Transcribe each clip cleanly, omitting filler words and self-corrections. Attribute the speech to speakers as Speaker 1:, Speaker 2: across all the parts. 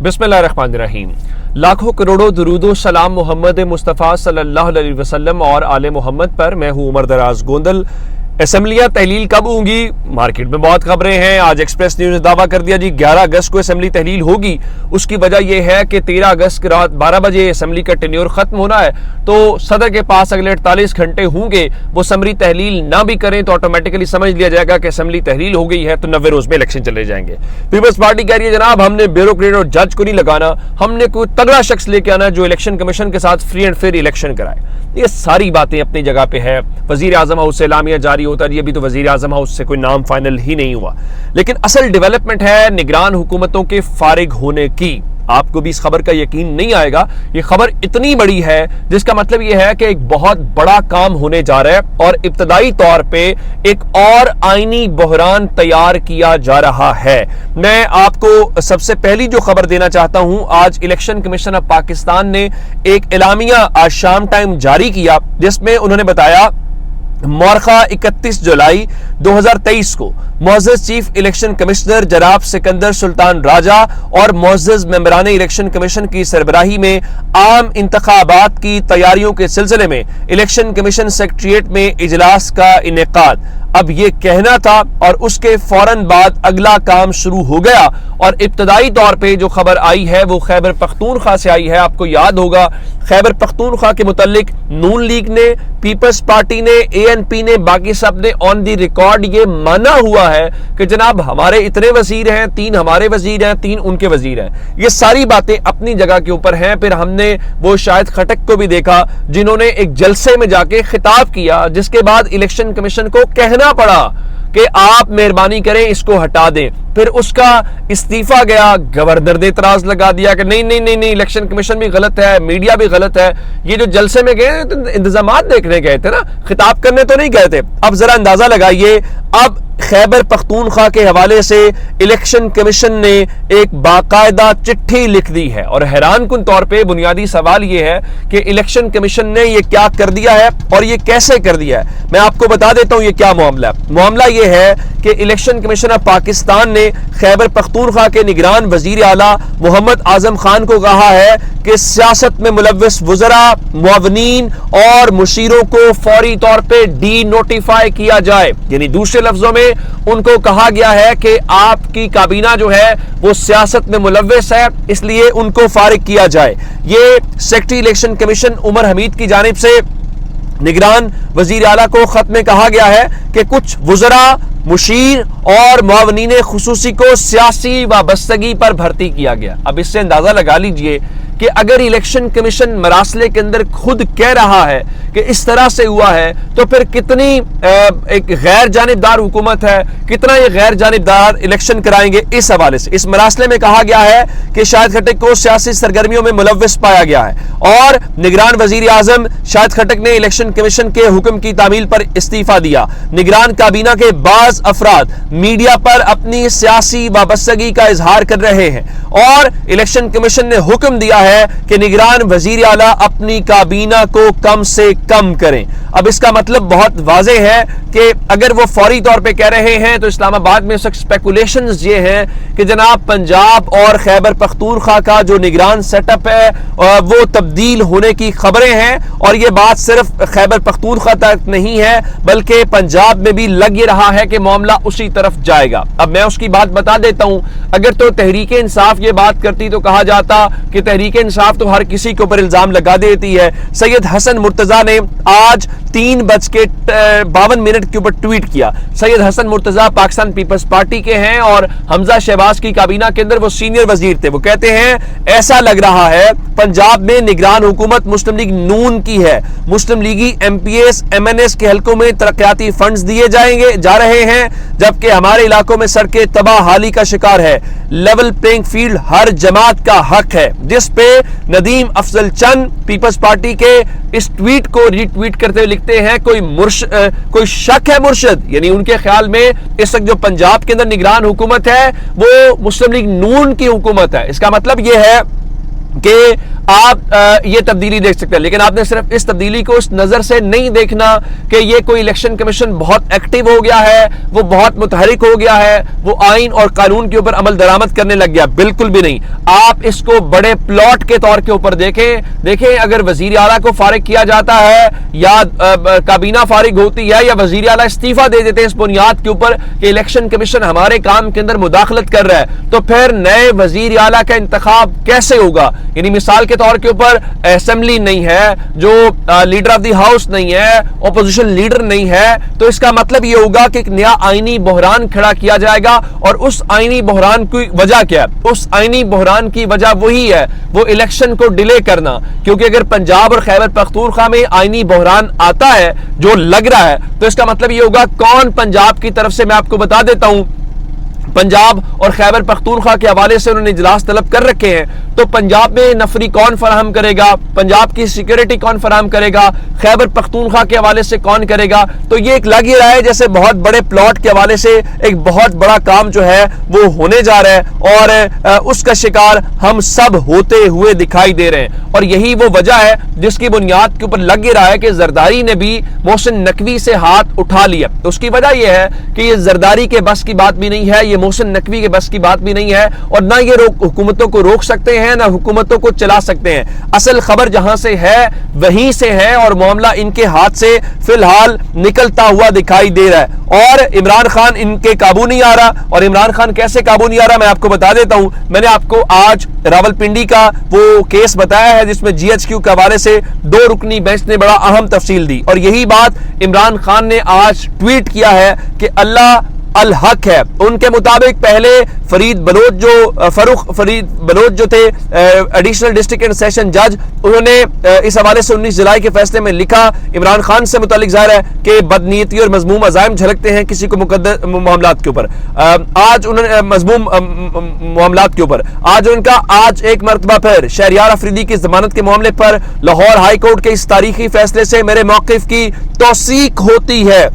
Speaker 1: बिस्मिल्लाहिर्रहमानिर्रहीम। लाखों करोड़ों दुरूदो सलाम मोहम्मद मुस्तफ़ा सल्लल्लाहु अलैहि वसल्लम और आले मोहम्मद पर। मैं हूँ उमर दराज गोंदल। असेंबलियां तहलील कब होंगी? मार्केट में बहुत खबरें हैं। आज एक्सप्रेस न्यूज ने दावा कर दिया जी 11 अगस्त को असेंबली तहलील होगी। उसकी वजह यह है कि 13 अगस्त की रात 12 बजे असेंबली का टेन्योर खत्म होना है, तो सदर के पास अगले 48 घंटे होंगे। वो असेंबली तहलील ना भी करें तो ऑटोमेटिकली समझ लिया जाएगा कि असेंबली तहलील हो गई है, तो 90 रोज में इलेक्शन चले जाएंगे। पीपल्स पार्टी कह रही है जनाब हमने ब्यूरोक्रेट और जज को नहीं लगाना, हमने कोई तगड़ा शख्स लेके आना जो इलेक्शन कमीशन के साथ फ्री एंड फेयर इलेक्शन कराए। ये सारी बातें अपनी जगह पे है। वजीर आजम हाउस से एलामिया जारी होता है, अभी तो वजीर आजम हाउस से कोई नाम फाइनल ही नहीं हुआ, लेकिन असल डेवलपमेंट है निगरान हुकूमतों के फारिग होने की। आपको भी इस खबर का यकीन नहीं आएगा, ये खबर इतनी बड़ी है जिसका मतलब ये है कि एक बहुत बड़ा काम होने जा रहा है और इब्तदाई तौर पे एक और आईनी बहरान तैयार किया जा रहा है। मैं आपको सबसे पहली जो खबर देना चाहता हूं, आज इलेक्शन कमीशन ऑफ पाकिस्तान ने एक एलामिया आज शाम टाइम जारी किया जिसमें उन्होंने बताया मौरखा 31 जुलाई 2023 को मुअज़्ज़ज़ चीफ इलेक्शन कमिश्नर जनाब सिकंदर सुल्तान राजा और मुअज़्ज़ज़ मेंबरान इलेक्शन कमीशन की सरबराही में आम इंतखाबात की तैयारियों के सिलसिले में इलेक्शन कमीशन सेक्रेटेरिएट में इजलास का इनेकाद। अब ये कहना था और उसके फौरन बाद अगला काम शुरू हो गया। और इब्तदाई तौर पे जो खबर आई है वो खैबर पख्तूनख्वा से आई है। आपको याद होगा खैबर पख्तूनख्वा के मुतालिक नून लीग ने, पीपल्स पार्टी ने, ANP ने, बाकी सब ने ऑन दी रिकॉर्ड ये माना हुआ है कि जनाब हमारे इतने वजीर हैं, 3 हमारे वजीर हैं, 3 उनके वजीर हैं। ये सारी बातें अपनी जगह के ऊपर हैं। फिर हमने वो शायद खटक को भी देखा जिन्होंने एक जलसे में जाके खिताब किया, जिसके बाद इलेक्शन कमीशन को कहना पड़ा कि आप मेहरबानी करें इसको हटा दें। फिर उसका इस्तीफा गया, गवर्नर ने इतराज लगा दिया कि नहीं नहीं नहीं नहीं इलेक्शन कमीशन भी गलत है, मीडिया भी गलत है। ये जो जलसे में गए तो इंतजामात देखने गए थे ना, खिताब करने तो नहीं गए थे। अब जरा अंदाजा लगाइए, अब खैबर पख्तूनख्वा के हवाले से इलेक्शन कमीशन ने एक बाकायदा चिट्ठी लिख दी है। और हैरान कुन तौर पे बुनियादी सवाल ये है कि इलेक्शन कमीशन ने ये क्या कर दिया है और ये कैसे कर दिया है। मैं आपको बता देता हूं ये क्या मामला है। मामला ये है कि इलेक्शन कमीशन ऑफ पाकिस्तान ने खैबर पख्तूनख्वा के निगरान वजीर आला मोहम्मद आजम खान को कहा है कि सियासत में मुलव्वस वज़रा, मुअव्विनीन और मुशीरों को फौरी तौर पे डी नोटिफाई किया जाए। यानी दूसरे लफ्जों में उनको कहा गया है कि आपकी काबीना जो है वो सियासत में मुलव्वस है, इसलिए उनको फारिग किया जाए। ये secretary election commission Umar Hameed की जानिब से निगरान वजीर आला को खत में कहा गया है कि कुछ वज़रा, मुशीर और मुअव्विनीन खुसूसी को सियासी वाबस्तगी पर भर्ती किया गया। अब इससे अंदाजा लगा लीजिए कि अगर इलेक्शन कमीशन मरासले के अंदर खुद कह रहा है कि इस तरह से हुआ है, तो फिर कितनी एक गैर जानिबदार हुकूमत है, कितना ये गैर जानिबदार इलेक्शन कराएंगे। इस हवाले से इस मरासले में कहा गया है कि शाहिद खट्टक को सियासी सरगर्मियों में मुलव्वस पाया गया है और निगरान वजीर आजम शाहिद खट्टक ने इलेक्शन कमीशन के हुक्म की तामील पर इस्तीफा दिया। निगरान काबीना के बाज अफराद मीडिया पर अपनी सियासी वाबस्तगी का इजहार कर रहे हैं और इलेक्शन कमीशन ने हुक्म दिया है कि निगरान वजीर आला अपनी काबीना को कम से कम करें। अब इसका मतलब बहुत वाज़ेह है कि अगर वो फौरी तौर पे कह रहे हैं तो इस्लामाबाद में स्पेकुलेशंस ये हैं कि जनाब पंजाब और खैबर पख्तूनख्वा का जो निगरान सेटअप है वो तब्दील होने की खबरें हैं। और ये बात सिर्फ खैबर पख्तूनख्वा तक नहीं है बल्कि पंजाब में भी लग ये रहा है कि मामला उसी तरफ जाएगा। अब मैं उसकी बात बता देता हूं। अगर तो तहरीक इंसाफ ये बात करती तो कहा जाता कि तहरीक इंसाफ तो हर किसी के ऊपर इल्जाम लगा देती है। सैयद हसन मुर्तजा ने आज 3:52 के ऊपर ट्वीट किया। सैयद हसन मुर्तजा पाकिस्तान पीपल्स पार्टी के हैं और हमजा शहबाज की काबीना के अंदर वो सीनियर वजीर थे। वो कहते हैं ऐसा लग रहा है पंजाब में निगरान हुकूमत मुस्लिम लीग नून की है। मुस्लिम लीगी MPS MNS के हलकों में तरक्याती फंड्स दिए जा रहे हैं, जबकि हमारे इलाकों में सड़कें तबाहाली का शिकार है। लेवल प्लेइंग फील्ड हर जमात का हक है। जिस पे नदीम अफजल चंद पीपल्स पार्टी के इस ट्वीट को रीट्वीट करते हुए लिखते हैं कोई शक है मुर्शद, यानी उनके ख्याल में इस वक्त जो पंजाब के अंदर निगरान हुकूमत है वो मुस्लिम लीग नून की हुकूमत है। इसका मतलब यह है कि آپ یہ تبدیلی دیکھ سکتے ہیں، لیکن آپ نے صرف اس تبدیلی کو اس نظر سے نہیں دیکھنا کہ یہ کوئی الیکشن کمیشن بہت ایکٹیو ہو گیا ہے، وہ بہت متحرک ہو گیا ہے، وہ آئین اور قانون کے اوپر عمل درآمد کرنے لگ گیا، بالکل بھی نہیں۔ آپ اس کو بڑے پلاٹ کے طور کے اوپر دیکھیں اگر وزیر اعلیٰ کو فارغ کیا جاتا ہے یا کابینہ فارغ ہوتی ہے یا وزیر اعلیٰ استعفیٰ دے دیتے ہیں اس بنیاد کے اوپر کہ الیکشن کمیشن ہمارے کام کے اندر مداخلت کر رہا ہے، تو پھر نئے وزیر اعلیٰ کا انتخاب کیسے ہوگا؟ یعنی مثال کے طور کے اوپر اسمبلی نہیں ہے، جو لیڈر آف دی ہاؤس نہیں ہے، اپوزیشن لیڈر نہیں ہے، تو اس کا مطلب یہ ہوگا کہ ایک نیا آئینی بحران کھڑا کیا جائے گا، اور اس آئینی بحران کی وجہ کیا ہے؟ اس آئینی بحران کی وجہ وہی ہے، وہ الیکشن کو ڈیلے کرنا، کیونکہ اگر پنجاب اور خیبر پختونخوا میں آئینی بحران آتا ہے جو لگ رہا ہے، تو اس کا مطلب یہ ہوگا کون پنجاب کی طرف سے، میں آپ کو بتا دیتا ہوں، پنجاب اور خیبر پختونخوا کے حوالے سے انہوں نے اجلاس طلب کر رکھے ہیں، تو پنجاب میں نفری کون فراہم کرے گا، پنجاب کی سیکیورٹی کون فراہم کرے گا، خیبر پختونخوا کے حوالے سے کون کرے گا؟ تو یہ ایک لگ ہی رہا ہے جیسے بہت بڑے پلاٹ کے حوالے سے ایک بہت بڑا کام جو ہے وہ ہونے جا رہا ہے، اور اس کا شکار ہم سب ہوتے ہوئے دکھائی دے رہے ہیں، اور یہی وہ وجہ ہے جس کی بنیاد کے اوپر لگ ہی رہا ہے کہ زرداری نے بھی محسن نقوی سے ہاتھ اٹھا لیا۔ اس کی وجہ یہ ہے کہ یہ زرداری کے بس کی بات بھی نہیں ہے، یہ محسن نقوی کے بس کی بات بھی نہیں ہے، اور نہ یہ حکومتوں کو روک سکتے ہیں، نہ حکومتوں کو چلا سکتے ہیں۔ اصل خبر جہاں سے ہے وہیں سے ہے، اور معاملہ ان کے ہاتھ سے فی الحال نکلتا ہوا دکھائی دے رہا ہے، اور عمران خان ان کے قابو نہیں آ رہا۔ اور عمران خان کیسے قابو نہیں آ رہا میں آپ کو بتا دیتا ہوں۔ میں نے آپ کو آج راولپنڈی کا وہ کیس بتایا ہے جس میں جی ایچ کیو کے حوالے سے 2 رکنی بینچ نے بڑا اہم تفصیل دی، اور یہی بات عمران خان نے آج ٹویٹ کیا ہے کہ اللہ الحق ہے۔ ان کے مطابق پہلے فرید بلوچ جو تھے ایڈیشنل ڈسٹرکٹ اینڈ سیشن جج، انہوں نے اس حوالے سے 19 جولائی کے فیصلے میں لکھا عمران خان سے متعلق، ظاہر ہے کہ بدنیتی اور مذموم عزائم جھلکتے ہیں کسی کو مقدر معاملات کے اوپر، آج انہوں نے مذموم معاملات کے اوپر آج ایک مرتبہ پھر شہریار افریدی کی ضمانت کے معاملے پر لاہور ہائی کورٹ کے اس تاریخی فیصلے سے میرے موقف کی توثیق ہوتی ہے،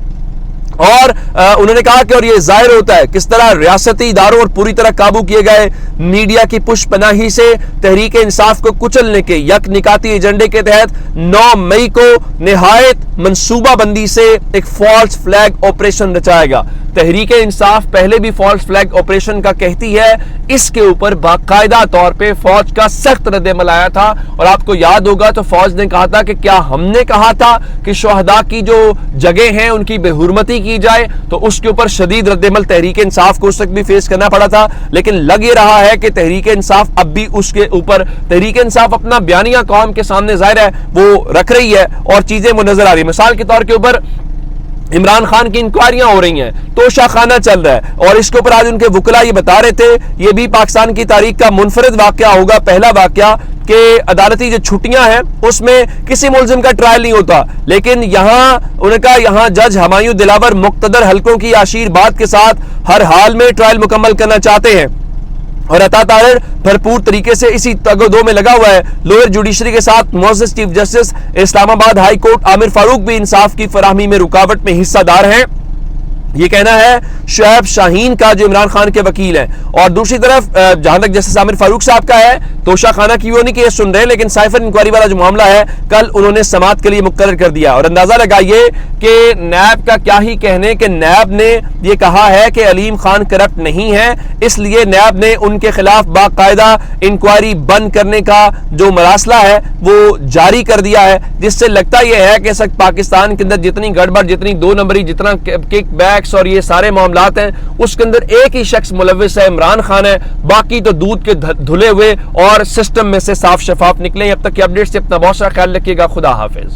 Speaker 1: اور انہوں نے کہا کہ اور یہ ظاہر ہوتا ہے کس طرح ریاستی اداروں اور پوری طرح قابو کیے گئے میڈیا کی پش پناہی سے تحریک انصاف کو کچلنے کے یک نکاتی ایجنڈے کے تحت 9 مئی کو نہایت منصوبہ بندی سے ایک فالس فلیگ آپریشن رچائے گا۔ تحریک انصاف پہلے بھی فالس فلیگ آپریشن کا کہتی ہے، اس کے اوپر باقاعدہ طور پہ فوج کا سخت رد عمل آیا تھا، اور آپ کو یاد ہوگا تو فوج نے کہا تھا کہ کیا ہم نے کہا تھا کہ شہداء کی جو جگہ ہیں ان کی بے حرمتی کی جائے، تو اس کے اوپر شدید رد عمل تحریک انصاف کو اس وقت بھی فیس کرنا پڑا تھا، لیکن لگ یہ رہا ہے کہ تحریک انصاف اب بھی اس کے اوپر، تحریک انصاف اپنا بیانیہ قوم کے سامنے ظاہر ہے وہ رکھ رہی ہے، اور چیزیں وہ نظر آ رہی ہیں۔ مثال کے طور کے اوپر عمران خان کی انکوائریاں ہو رہی ہیں، توشہ خانہ چل رہا ہے، اور اس کے اوپر آج ان کے وکلاء یہ بتا رہے تھے، یہ بھی پاکستان کی تاریخ کا منفرد واقعہ ہوگا، پہلا واقعہ کہ عدالتی جو چھٹیاں ہیں اس میں کسی ملزم کا ٹرائل نہیں ہوتا، لیکن یہاں جج ہمایوں دلاور مقتدر حلقوں کی عشیر بات کے ساتھ ہر حال میں ٹرائل مکمل کرنا چاہتے ہیں، اور عطا طاہر بھرپور طریقے سے اسی تگ و دو میں لگا ہوا ہے۔ لوئر جوڈیشری کے ساتھ معزز چیف جسٹس اسلام آباد ہائی کورٹ عامر فاروق بھی انصاف کی فراہمی میں رکاوٹ میں حصہ دار ہیں، یہ کہنا ہے شعیب شاہین کا جو عمران خان کے وکیل ہیں۔ اور دوسری طرف جہاں تک جسٹس عامر فاروق صاحب کا ہے، توشہ خانہ کی وہ نہیں کہ یہ سن رہے، لیکن سائفر انکوائری والا جو معاملہ ہے کل انہوں نے سماعت کے لیے مقرر کر دیا، اور اندازہ لگائیے کہ نیب کا کیا ہی کہنے کہ نیب نے یہ کہا ہے کہ علیم خان کرپٹ نہیں ہے، اس لیے نیب نے ان کے خلاف باقاعدہ انکوائری بند کرنے کا جو مراسلہ ہے وہ جاری کر دیا ہے، جس سے لگتا یہ ہے کہ اس وقت پاکستان کے اندر جتنی گڑبڑ، جتنی 2 نمبری، جتنا کک بیک اور یہ سارے معاملات ہیں، اس کے اندر ایک ہی شخص ملوث ہے، عمران خان ہے، باقی تو دودھ کے دھلے ہوئے اور سسٹم میں سے صاف شفاف نکلیں۔ اب تک کی اپڈیٹ سے اپنا بہت سارا خیال رکھیے گا، خدا حافظ۔